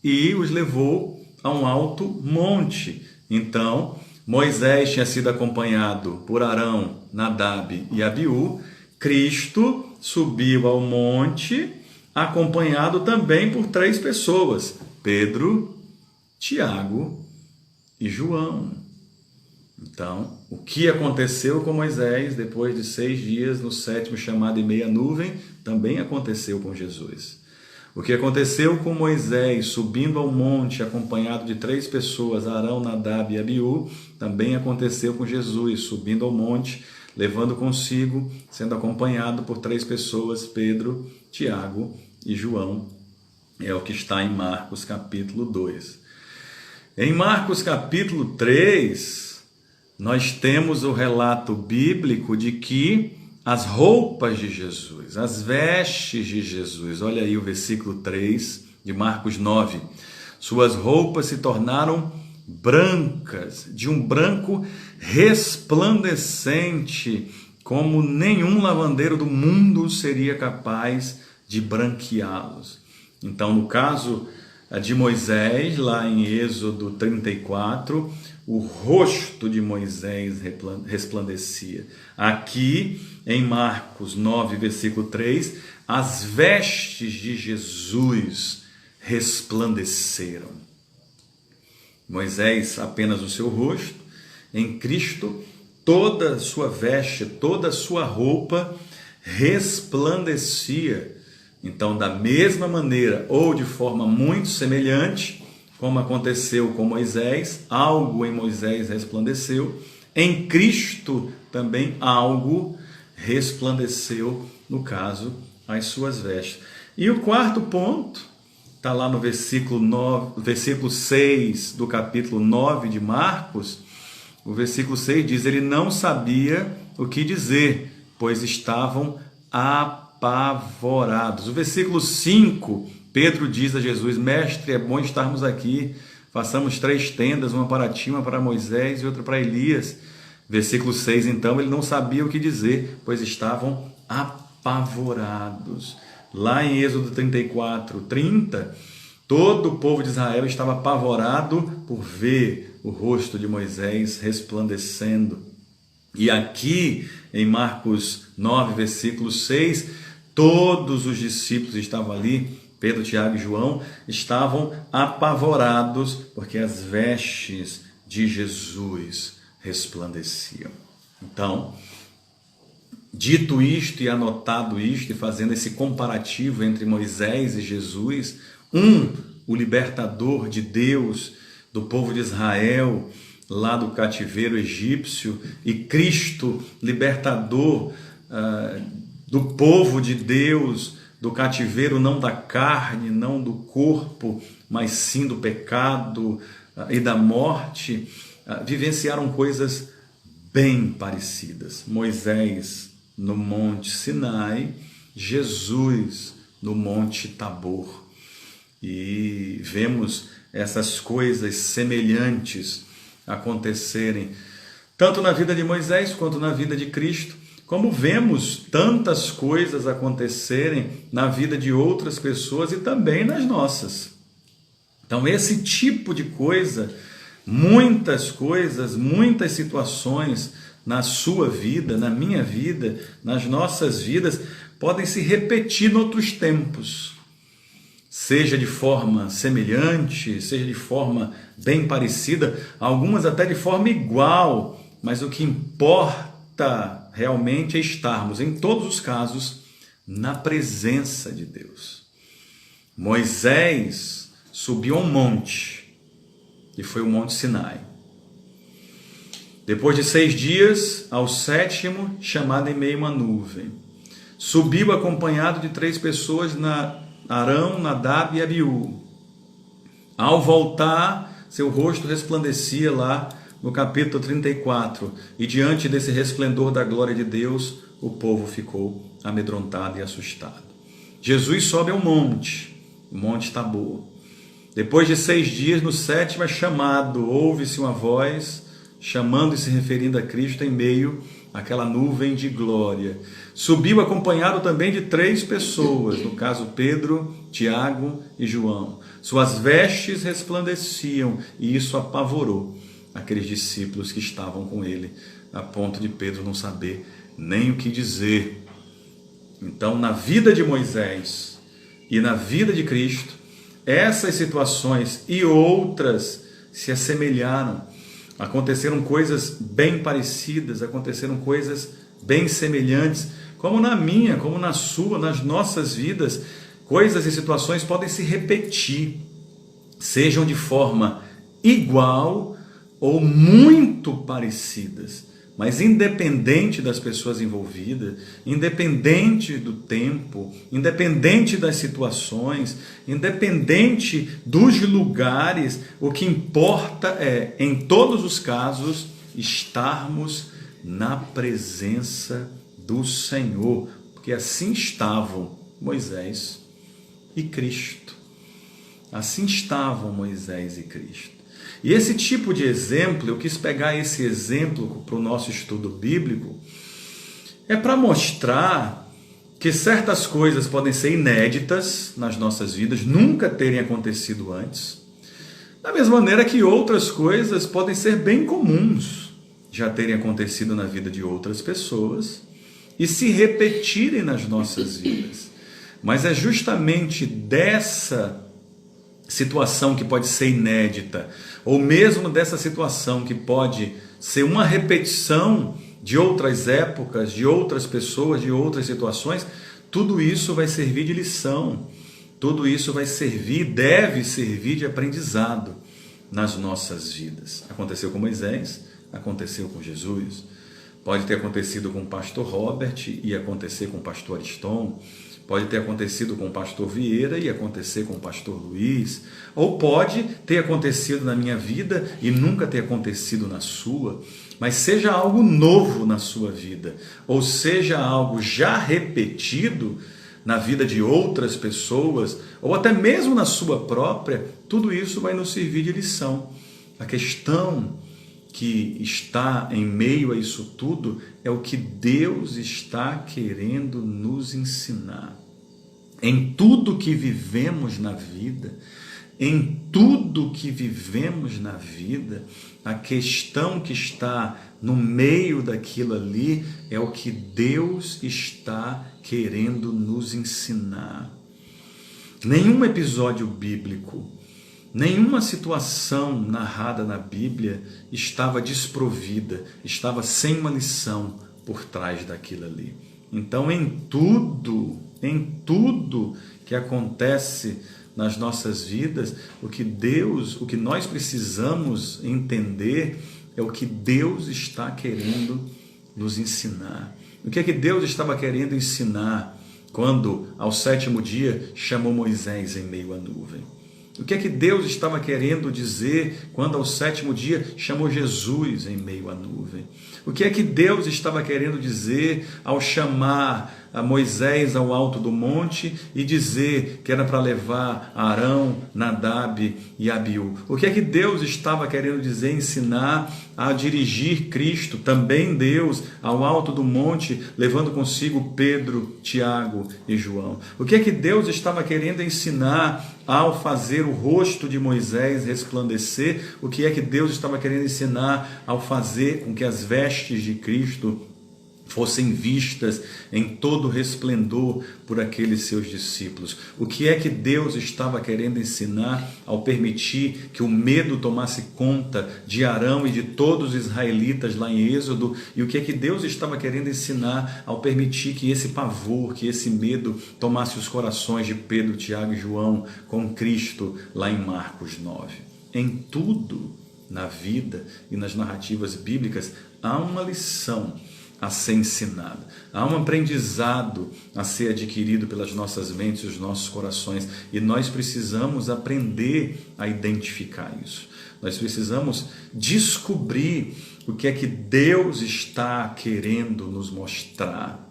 Speaker 1: e os levou a um alto monte. Então, Moisés tinha sido acompanhado por Arão, Nadab e Abiú. Cristo subiu ao monte, acompanhado também por 3 pessoas: Pedro, Tiago e João. Então, o que aconteceu com Moisés depois de 6 dias, no 7º chamado em meia nuvem, também aconteceu com Jesus. O que aconteceu com Moisés subindo ao monte, acompanhado de 3 pessoas, Arão, Nadab e Abiú, também aconteceu com Jesus, subindo ao monte, levando consigo, sendo acompanhado por 3 pessoas, Pedro, Tiago e João. É o que está em Marcos capítulo 2. Em Marcos capítulo 3, nós temos o relato bíblico de que as roupas de Jesus, as vestes de Jesus, olha aí o versículo 3 de Marcos 9, suas roupas se tornaram brancas, de um branco resplandecente, como nenhum lavandeiro do mundo seria capaz de branqueá-los. Então, no caso de Moisés, lá em Êxodo 34, o rosto de Moisés resplandecia. Aqui, em Marcos 9, versículo 3, as vestes de Jesus resplandeceram. Moisés, apenas o seu rosto. Em Cristo, toda a sua veste, toda a sua roupa resplandecia. Então, da mesma maneira, ou de forma muito semelhante, como aconteceu com Moisés, algo em Moisés resplandeceu, em Cristo também algo resplandeceu, no caso, as suas vestes. E o 4º ponto, está lá no versículo 6 do capítulo 9 de Marcos. O versículo 6 diz: ele não sabia o que dizer, pois estavam apavorados. O versículo 5, Pedro diz a Jesus: mestre, é bom estarmos aqui, façamos 3 tendas, uma para ti, uma para Moisés e outra para Elias. Versículo 6, então, ele não sabia o que dizer, pois estavam apavorados. lá em Êxodo 34, 30, todo o povo de Israel estava apavorado por ver o rosto de Moisés resplandecendo. E aqui em Marcos 9, versículo 6, todos os discípulos estavam ali, Pedro, Tiago e João, estavam apavorados porque as vestes de Jesus resplandeciam. Então, dito isto e anotado isto, e fazendo esse comparativo entre Moisés e Jesus, o libertador de Deus, do povo de Israel, lá do cativeiro egípcio, e Cristo, libertador do povo de Deus, do cativeiro não da carne, não do corpo, mas sim do pecado e da morte, vivenciaram coisas bem parecidas. Moisés no Monte Sinai, Jesus no Monte Tabor. E vemos essas coisas semelhantes acontecerem tanto na vida de Moisés quanto na vida de Cristo, como vemos tantas coisas acontecerem na vida de outras pessoas e também nas nossas. Então esse tipo de coisa, muitas coisas, muitas situações na sua vida, na minha vida, nas nossas vidas, podem se repetir em outros tempos. Seja de forma semelhante, seja de forma bem parecida, algumas até de forma igual, mas o que importa realmente é estarmos, em todos os casos, na presença de Deus. Moisés subiu a um monte, que foi o Monte Sinai. Depois de 6 dias, ao 7º, chamado em meio a uma nuvem. Subiu acompanhado de 3 pessoas, Arão, Nadab e Abiú. Ao voltar, seu rosto resplandecia lá no capítulo 34. E diante desse resplendor da glória de Deus, o povo ficou amedrontado e assustado. Jesus sobe ao monte, o Monte Tabor. Depois de 6 dias, no 7º é chamado, ouve-se uma voz chamando e se referindo a Cristo em meio àquela nuvem de glória. Subiu acompanhado também de 3 pessoas, no caso Pedro, Tiago e João. Suas vestes resplandeciam e isso apavorou aqueles discípulos que estavam com ele, a ponto de Pedro não saber nem o que dizer. Então, na vida de Moisés e na vida de Cristo, essas situações e outras se assemelharam. Aconteceram coisas bem parecidas, aconteceram coisas bem semelhantes, como na minha, como na sua, nas nossas vidas. Coisas e situações podem se repetir, sejam de forma igual ou muito parecidas, mas independente das pessoas envolvidas, independente do tempo, independente das situações, independente dos lugares, o que importa é, em todos os casos, estarmos na presença do Senhor, porque assim estavam Moisés e Cristo. Assim estavam Moisés e Cristo. E esse tipo de exemplo, eu quis pegar esse exemplo para o nosso estudo bíblico, é para mostrar que certas coisas podem ser inéditas nas nossas vidas, nunca terem acontecido antes, da mesma maneira que outras coisas podem ser bem comuns, já terem acontecido na vida de outras pessoas e se repetirem nas nossas vidas. Mas é justamente dessa situação que pode ser inédita, ou mesmo dessa situação que pode ser uma repetição de outras épocas, de outras pessoas, de outras situações, tudo isso vai servir de lição, tudo isso vai servir, deve servir de aprendizado nas nossas vidas. Aconteceu com Moisés, aconteceu com Jesus, pode ter acontecido com o pastor Robert e acontecer com o pastor Ariston, pode ter acontecido com o pastor Vieira e acontecer com o pastor Luiz, ou pode ter acontecido na minha vida e nunca ter acontecido na sua, mas seja algo novo na sua vida, ou seja algo já repetido na vida de outras pessoas, ou até mesmo na sua própria, tudo isso vai nos servir de lição. A questão que está em meio a isso tudo é o que Deus está querendo nos ensinar. em tudo que vivemos na vida, em tudo que vivemos na vida, a questão que está no meio daquilo ali é o que Deus está querendo nos ensinar. Nenhum episódio bíblico, nenhuma situação narrada na Bíblia estava desprovida, estava sem uma lição por trás daquilo ali. Então, em tudo que acontece nas nossas vidas, o que nós precisamos entender é o que Deus está querendo nos ensinar. O que é que Deus estava querendo ensinar quando, ao 7º dia, chamou Moisés em meio à nuvem? O que é que Deus estava querendo dizer quando, ao 7º dia, chamou Jesus em meio à nuvem? O que é que Deus estava querendo dizer ao chamar a Moisés ao alto do monte e dizer que era para levar Arão, Nadab e Abiú? O que é que Deus estava querendo dizer, ensinar a dirigir Cristo, também Deus, ao alto do monte, levando consigo Pedro, Tiago e João? O que é que Deus estava querendo ensinar ao fazer o rosto de Moisés resplandecer? O que é que Deus estava querendo ensinar ao fazer com que as vestes de Cristo fossem vistas em todo resplendor por aqueles seus discípulos? O que é que Deus estava querendo ensinar ao permitir que o medo tomasse conta de Arão e de todos os israelitas lá em Êxodo? E o que é que Deus estava querendo ensinar ao permitir que esse pavor, que esse medo tomasse os corações de Pedro, Tiago e João com Cristo lá em Marcos 9? Em tudo na vida e nas narrativas bíblicas há uma lição a ser ensinado, há um aprendizado a ser adquirido pelas nossas mentes e os nossos corações, e nós precisamos aprender a identificar isso. Nós precisamos descobrir o que é que Deus está querendo nos mostrar.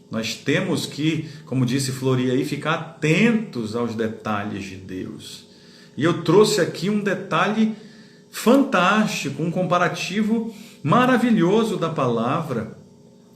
Speaker 1: Nós temos que, como disse Flori aí, ficar atentos aos detalhes de Deus. E eu trouxe aqui um detalhe fantástico, um comparativo maravilhoso da palavra,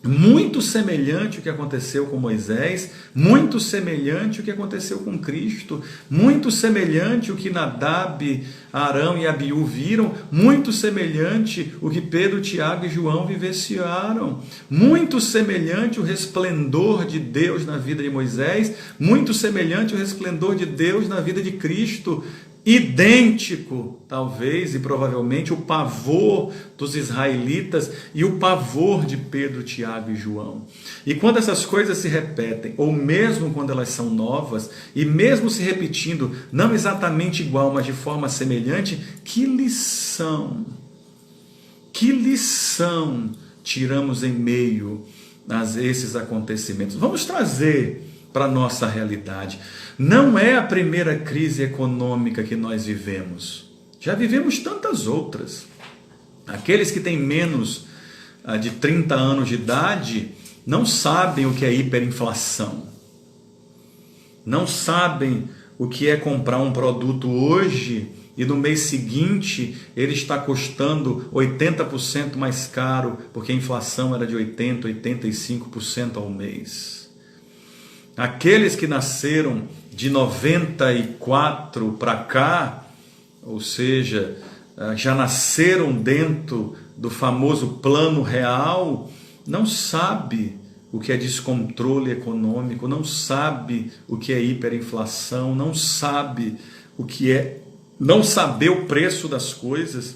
Speaker 1: muito semelhante ao que aconteceu com Moisés, muito semelhante ao que aconteceu com Cristo, muito semelhante ao que Nadab, Arão e Abiú viram, muito semelhante ao que Pedro, Tiago e João vivenciaram, muito semelhante ao resplendor de Deus na vida de Moisés, muito semelhante ao resplendor de Deus na vida de Cristo. Idêntico, talvez e provavelmente, o pavor dos israelitas e o pavor de Pedro, Tiago e João. E quando essas coisas se repetem, ou mesmo quando elas são novas, e mesmo se repetindo, não exatamente igual, mas de forma semelhante, que lição tiramos em meio a esses acontecimentos? Vamos trazer para a nossa realidade. Não é a primeira crise econômica que nós vivemos. Já vivemos tantas outras. Aqueles que têm menos de 30 anos de idade não sabem o que é hiperinflação. Não sabem o que é comprar um produto hoje e no mês seguinte ele está custando 80% mais caro, porque a inflação era de 80%, 85% ao mês. Aqueles que nasceram de 94 para cá, ou seja, já nasceram dentro do famoso plano real, não sabe o que é descontrole econômico, não sabe o que é hiperinflação, não sabe o que é não saber o preço das coisas,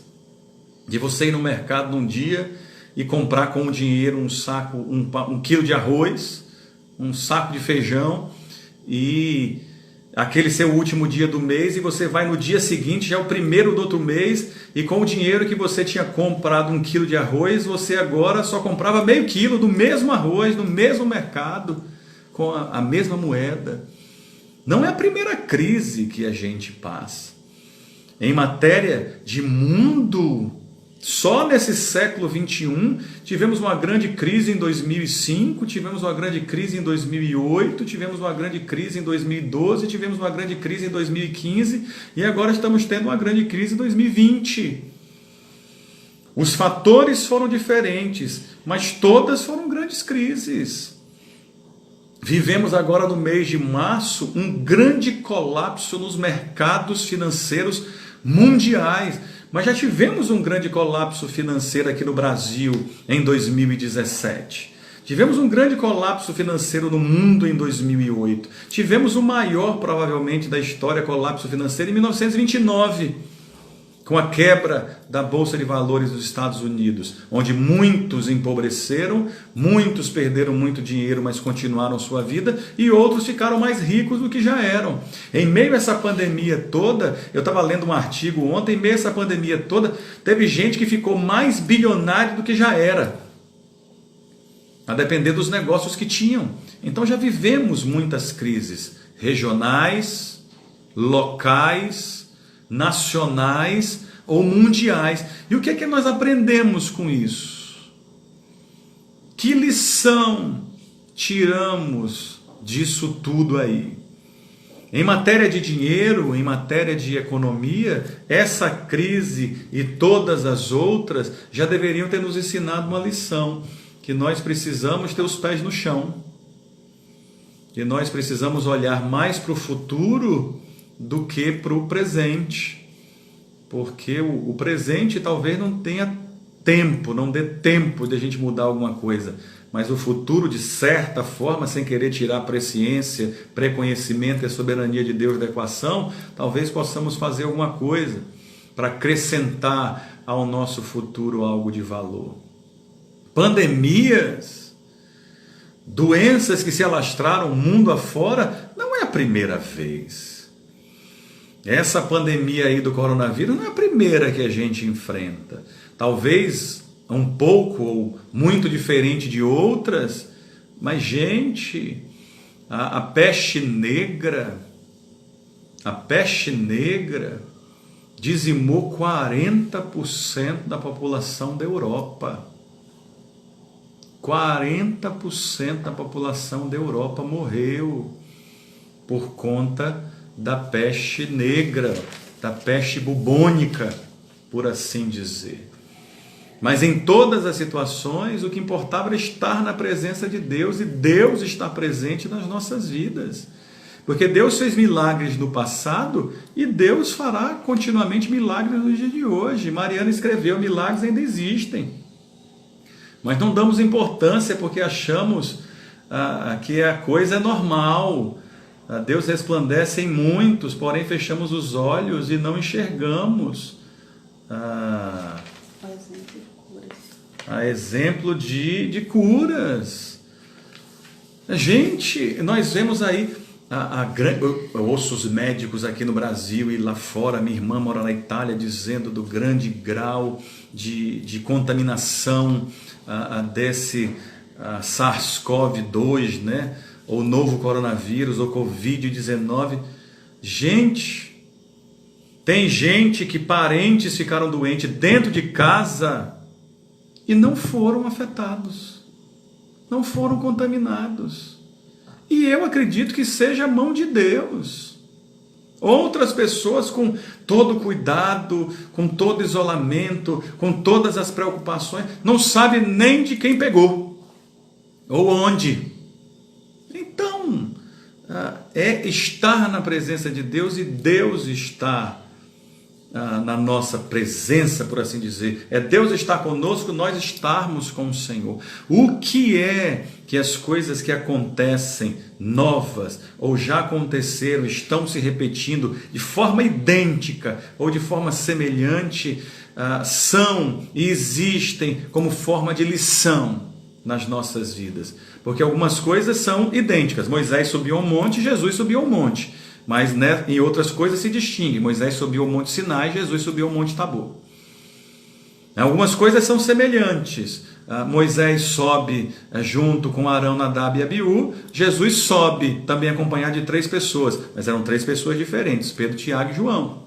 Speaker 1: de você ir no mercado num dia e comprar com o dinheiro um quilo de arroz, um saco de feijão, e aquele seu último dia do mês, e você vai no dia seguinte, já é o primeiro do outro mês, e com o dinheiro que você tinha comprado 1 quilo de arroz, você agora só comprava meio quilo do mesmo arroz, no mesmo mercado, com a mesma moeda. Não é a primeira crise que a gente passa. Em matéria de mundo, só nesse século 21, tivemos uma grande crise em 2005, tivemos uma grande crise em 2008, tivemos uma grande crise em 2012, tivemos uma grande crise em 2015 e agora estamos tendo uma grande crise em 2020. Os fatores foram diferentes, mas todas foram grandes crises. Vivemos agora no mês de março um grande colapso nos mercados financeiros mundiais. Mas já tivemos um grande colapso financeiro aqui no Brasil em 2017. Tivemos um grande colapso financeiro no mundo em 2008. Tivemos o maior, provavelmente, da história colapso financeiro em 1929, com a quebra da Bolsa de Valores dos Estados Unidos, onde muitos empobreceram, muitos perderam muito dinheiro, mas continuaram sua vida, e outros ficaram mais ricos do que já eram. Em meio a essa pandemia toda, eu estava lendo um artigo ontem, em meio a essa pandemia toda, teve gente que ficou mais bilionário do que já era, a depender dos negócios que tinham. Então já vivemos muitas crises regionais, locais, nacionais ou mundiais. E o que é que nós aprendemos com isso? Que lição tiramos disso tudo aí? Em matéria de dinheiro, em matéria de economia, essa crise e todas as outras já deveriam ter nos ensinado uma lição, que nós precisamos ter os pés no chão, que nós precisamos olhar mais para o futuro do que para o presente, porque o presente talvez não tenha tempo, não dê tempo de a gente mudar alguma coisa, mas o futuro, de certa forma, sem querer tirar presciência, preconhecimento e a soberania de Deus da equação, talvez possamos fazer alguma coisa para acrescentar ao nosso futuro algo de valor. Pandemias, doenças que se alastraram mundo afora, não é a primeira vez. Essa pandemia aí do coronavírus não é a primeira que a gente enfrenta. Talvez um pouco ou muito diferente de outras, mas gente, a peste negra dizimou 40% da população da Europa. 40% da população da Europa morreu por conta da peste negra, da peste bubônica, por assim dizer. Mas em todas as situações, o que importava era estar na presença de Deus, e Deus está presente nas nossas vidas. Porque Deus fez milagres no passado e Deus fará continuamente milagres no dia de hoje. Mariana escreveu, milagres ainda existem. Mas não damos importância porque achamos que a coisa é normal. Deus resplandece em muitos, porém fechamos os olhos e não enxergamos. A exemplo de curas. Gente, nós vemos aí, eu ouço os médicos aqui no Brasil e lá fora, minha irmã mora na Itália, dizendo do grande grau de contaminação desse SARS-CoV-2, né? Ou novo coronavírus, ou Covid-19. Gente, tem gente que parentes ficaram doentes dentro de casa e não foram afetados, não foram contaminados. E eu acredito que seja a mão de Deus. Outras pessoas com todo cuidado, com todo isolamento, com todas as preocupações, não sabem nem de quem pegou ou onde. Então, é estar na presença de Deus, e Deus está na nossa presença, por assim dizer. É Deus estar conosco, nós estarmos com o Senhor. O que é que as coisas que acontecem novas ou já aconteceram, estão se repetindo de forma idêntica ou de forma semelhante, são e existem como forma de lição nas nossas vidas? Porque algumas coisas são idênticas. Moisés subiu ao monte, Jesus subiu ao monte. Mas, né, em outras coisas se distingue. Moisés subiu ao monte Sinai, Jesus subiu ao monte Tabor. Algumas coisas são semelhantes. Moisés sobe junto com Arão, Nadab e Abiú. Jesus sobe também acompanhado de 3 pessoas. Mas eram 3 pessoas diferentes, Pedro, Tiago e João.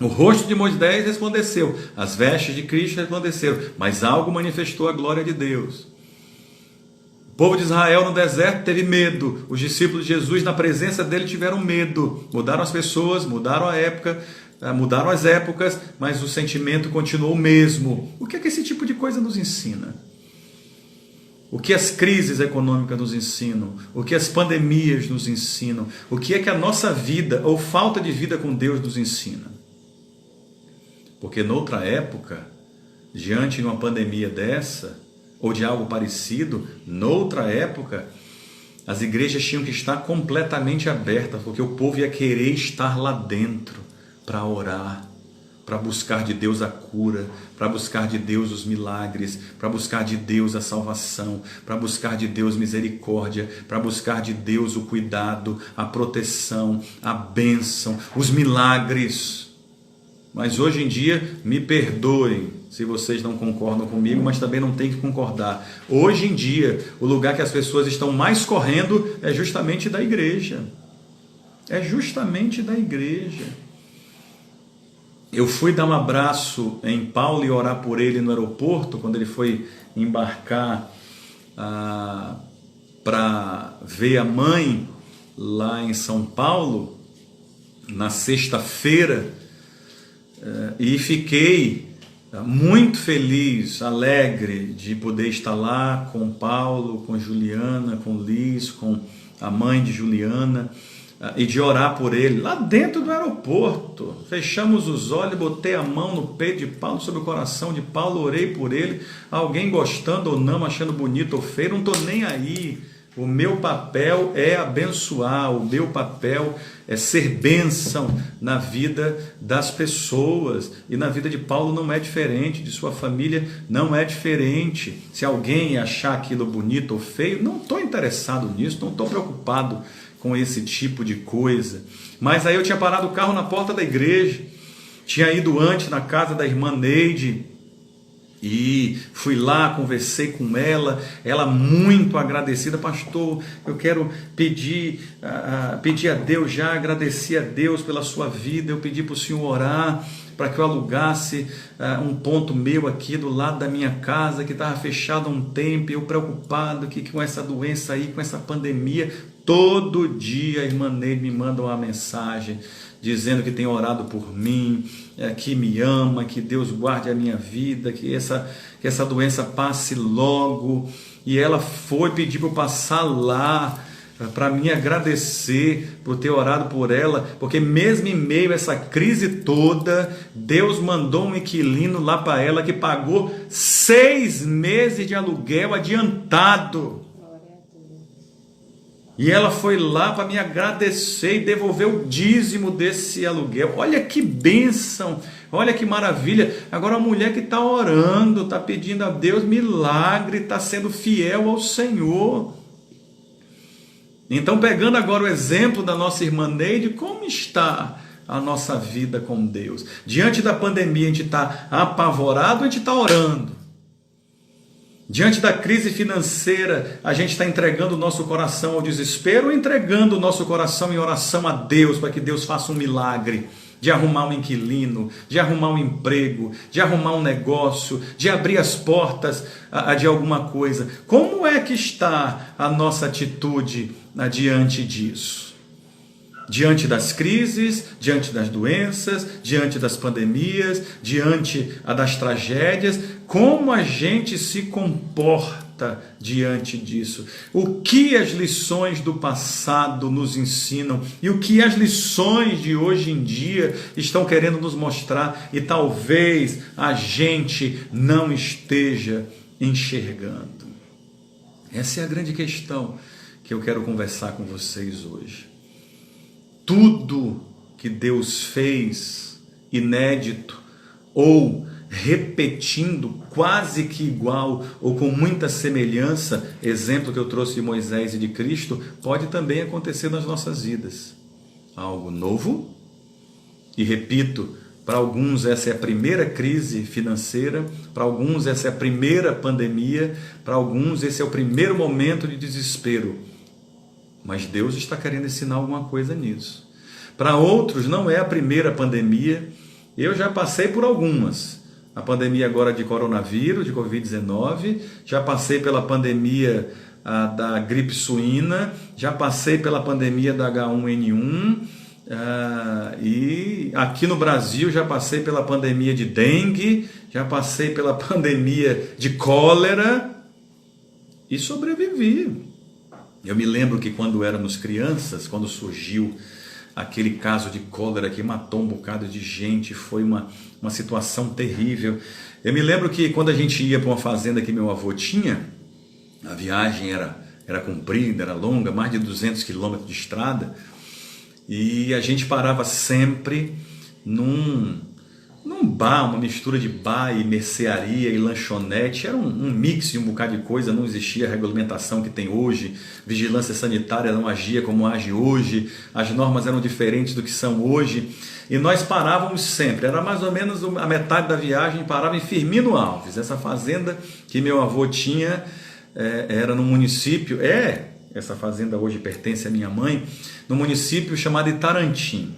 Speaker 1: O rosto de Moisés resplandeceu, as vestes de Cristo resplandeceram, mas algo manifestou a glória de Deus. O povo de Israel no deserto teve medo. Os discípulos de Jesus na presença dele tiveram medo. Mudaram as pessoas, mudaram a época, mudaram as épocas, mas o sentimento continuou o mesmo. O que é que esse tipo de coisa nos ensina? O que as crises econômicas nos ensinam? O que as pandemias nos ensinam? O que é que a nossa vida ou falta de vida com Deus nos ensina? Porque noutra época, diante de uma pandemia dessa, ou de algo parecido, noutra época, as igrejas tinham que estar completamente abertas, porque o povo ia querer estar lá dentro para orar, para buscar de Deus a cura, para buscar de Deus os milagres, para buscar de Deus a salvação, para buscar de Deus misericórdia, para buscar de Deus o cuidado, a proteção, a bênção, os milagres. Mas hoje em dia, me perdoem se vocês não concordam comigo, mas também não tem que concordar. Hoje em dia, o lugar que as pessoas estão mais correndo é justamente da igreja. É justamente da igreja. Eu fui dar um abraço em Paulo e orar por ele no aeroporto, quando ele foi embarcar para ver a mãe lá em São Paulo, na sexta-feira, e fiquei muito feliz, alegre de poder estar lá com Paulo, com Juliana, com Liz, com a mãe de Juliana, e de orar por ele, lá dentro do aeroporto. Fechamos os olhos, botei a mão no peito de Paulo, sobre o coração de Paulo, orei por ele, alguém gostando ou não, achando bonito ou feio, não estou nem aí. O meu papel é abençoar, o meu papel é ser bênção na vida das pessoas, e na vida de Paulo não é diferente, de sua família não é diferente. Se alguém achar aquilo bonito ou feio, não estou interessado nisso, não estou preocupado com esse tipo de coisa. Mas aí eu tinha parado o carro na porta da igreja, tinha ido antes na casa da irmã Neide, e fui lá, conversei com ela muito agradecida. Pastor, eu quero pedir a Deus, já agradeci a Deus pela sua vida, eu pedi para o senhor orar, para que eu alugasse um ponto meu aqui do lado da minha casa, que estava fechado há um tempo, e eu preocupado que com essa doença aí, com essa pandemia. Todo dia a irmã Neide me manda uma mensagem dizendo que tem orado por mim, que me ama, que Deus guarde a minha vida, que essa doença passe logo. E ela foi pedir para eu passar lá, para me agradecer por ter orado por ela, porque mesmo em meio a essa crise toda, Deus mandou um inquilino lá para ela que pagou 6 meses de aluguel adiantado. E ela foi lá para me agradecer e devolver o dízimo desse aluguel. Olha que bênção, olha que maravilha. Agora a mulher que está orando, está pedindo a Deus milagre, está sendo fiel ao Senhor. Então, pegando agora o exemplo da nossa irmã Neide, como está a nossa vida com Deus? Diante da pandemia, a gente está apavorado, a gente está orando. Diante da crise financeira, a gente está entregando o nosso coração ao desespero, ou entregando o nosso coração em oração a Deus, para que Deus faça um milagre, de arrumar um inquilino, de arrumar um emprego, de arrumar um negócio, de abrir as portas de alguma coisa. Como é que está a nossa atitude diante disso? Diante das crises, diante das doenças, diante das pandemias, diante das tragédias, como a gente se comporta diante disso? O que as lições do passado nos ensinam e o que as lições de hoje em dia estão querendo nos mostrar e talvez a gente não esteja enxergando? Essa é a grande questão que eu quero conversar com vocês hoje. Tudo que Deus fez inédito ou repetindo quase que igual ou com muita semelhança, exemplo que eu trouxe de Moisés e de Cristo, pode também acontecer nas nossas vidas. Algo novo, e repito, para alguns essa é a primeira crise financeira, para alguns essa é a primeira pandemia, para alguns esse é o primeiro momento de desespero. Mas Deus está querendo ensinar alguma coisa nisso. Para outros não é a primeira pandemia, eu já passei por algumas. A pandemia agora de coronavírus, de Covid-19, já passei pela pandemia da gripe suína, já passei pela pandemia da H1N1, e aqui no Brasil já passei pela pandemia de dengue, já passei pela pandemia de cólera, e sobrevivi. Eu me lembro que quando éramos crianças, quando surgiu aquele caso de cólera que matou um bocado de gente, foi uma situação terrível. Eu me lembro que quando a gente ia para uma fazenda que meu avô tinha, a viagem era comprida, era longa, mais de 200 quilômetros de estrada, e a gente parava sempre num bar, uma mistura de bar e mercearia e lanchonete. Era um mix de um bocado de coisa, não existia a regulamentação que tem hoje, vigilância sanitária não agia como age hoje, as normas eram diferentes do que são hoje, e nós parávamos sempre, era mais ou menos a metade da viagem, parava em Firmino Alves, essa fazenda que meu avô tinha, era no município, essa fazenda hoje pertence à minha mãe, no município chamado Itarantim,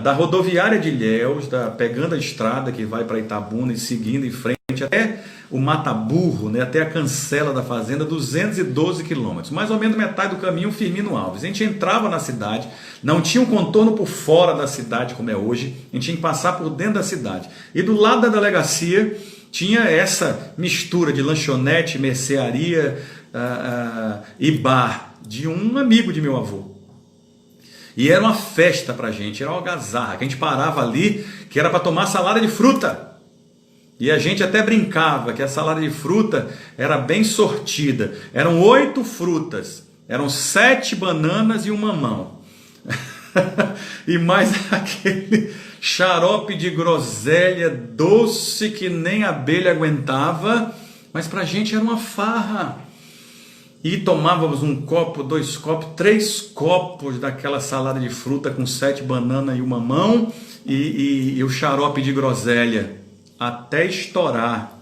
Speaker 1: da rodoviária de Ilhéus, pegando a estrada que vai para Itabuna e seguindo em frente até o Mataburro, né, até a cancela da fazenda, 212 quilômetros, mais ou menos metade do caminho Firmino Alves. A gente entrava na cidade, não tinha um contorno por fora da cidade como é hoje, a gente tinha que passar por dentro da cidade. E do lado da delegacia tinha essa mistura de lanchonete, mercearia e bar de um amigo de meu avô. E era uma festa pra gente, era uma algazarra, que a gente parava ali, que era para tomar salada de fruta. E a gente até brincava que a salada de fruta era bem sortida. Eram 8 frutas, eram 7 bananas e um mamão. E mais aquele xarope de groselha doce que nem a abelha aguentava, mas pra gente era uma farra. E tomávamos um copo, 2 copos, 3 copos daquela salada de fruta com 7 bananas e uma mamão e o xarope de groselha, até estourar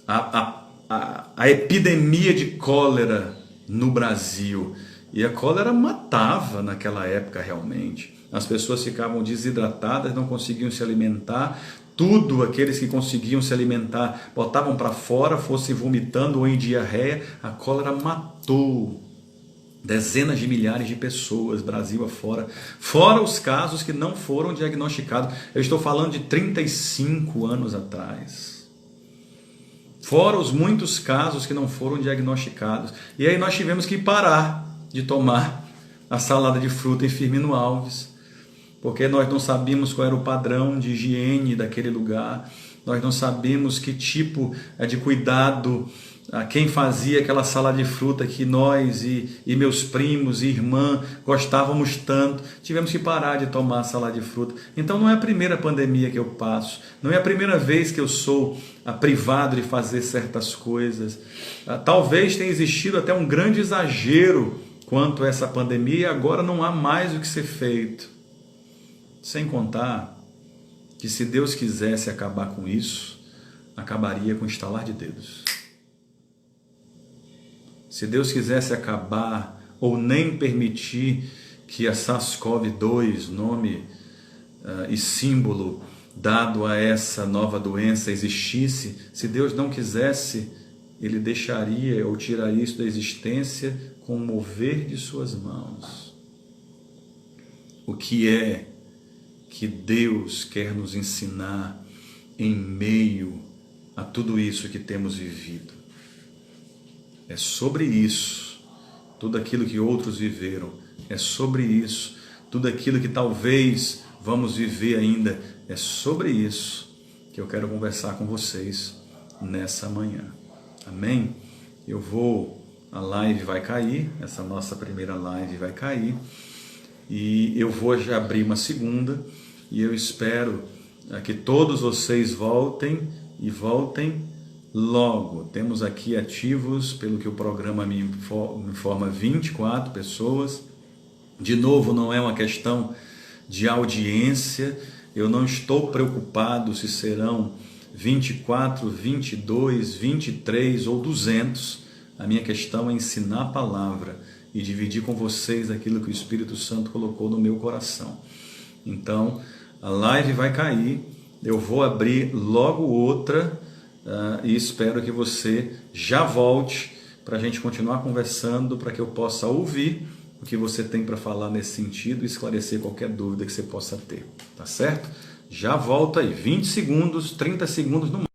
Speaker 1: a epidemia de cólera no Brasil. E a cólera matava naquela época realmente. As pessoas ficavam desidratadas, não conseguiam se alimentar. Tudo, aqueles que conseguiam se alimentar, botavam para fora, fossem vomitando ou em diarreia. A cólera matou dezenas de milhares de pessoas, Brasil afora. Fora os casos que não foram diagnosticados. Eu estou falando de 35 anos atrás. Fora os muitos casos que não foram diagnosticados. E aí nós tivemos que parar de tomar a salada de fruta em Firmino Alves, porque nós não sabíamos qual era o padrão de higiene daquele lugar, nós não sabíamos que tipo de cuidado, quem fazia aquela salada de fruta que nós e meus primos e irmã gostávamos tanto, tivemos que parar de tomar salada de fruta. Então não é a primeira pandemia que eu passo, não é a primeira vez que eu sou privado de fazer certas coisas. Talvez tenha existido até um grande exagero quanto a essa pandemia e agora não há mais o que ser feito. Sem contar que se Deus quisesse acabar com isso, acabaria com o estalar de dedos. Se Deus quisesse acabar ou nem permitir que a SARS-CoV-2, nome e símbolo dado a essa nova doença, existisse, se Deus não quisesse, Ele deixaria ou tiraria isso da existência com o mover de suas mãos. O que é que Deus quer nos ensinar em meio a tudo isso que temos vivido? É sobre isso, tudo aquilo que outros viveram, é sobre isso, tudo aquilo que talvez vamos viver ainda, é sobre isso que eu quero conversar com vocês nessa manhã. Amém? A live vai cair, essa nossa primeira live vai cair, e eu vou já abrir uma segunda, e eu espero que todos vocês voltem e voltem logo. Temos aqui ativos, pelo que o programa me informa, 24 pessoas. De novo, não é uma questão de audiência, eu não estou preocupado se serão 24, 22, 23 ou 200. A minha questão é ensinar a palavra e dividir com vocês aquilo que o Espírito Santo colocou no meu coração. Então, a live vai cair, eu vou abrir logo outra e espero que você já volte para a gente continuar conversando, para que eu possa ouvir o que você tem para falar nesse sentido e esclarecer qualquer dúvida que você possa ter, tá certo? Já volta aí, 20 segundos, 30 segundos no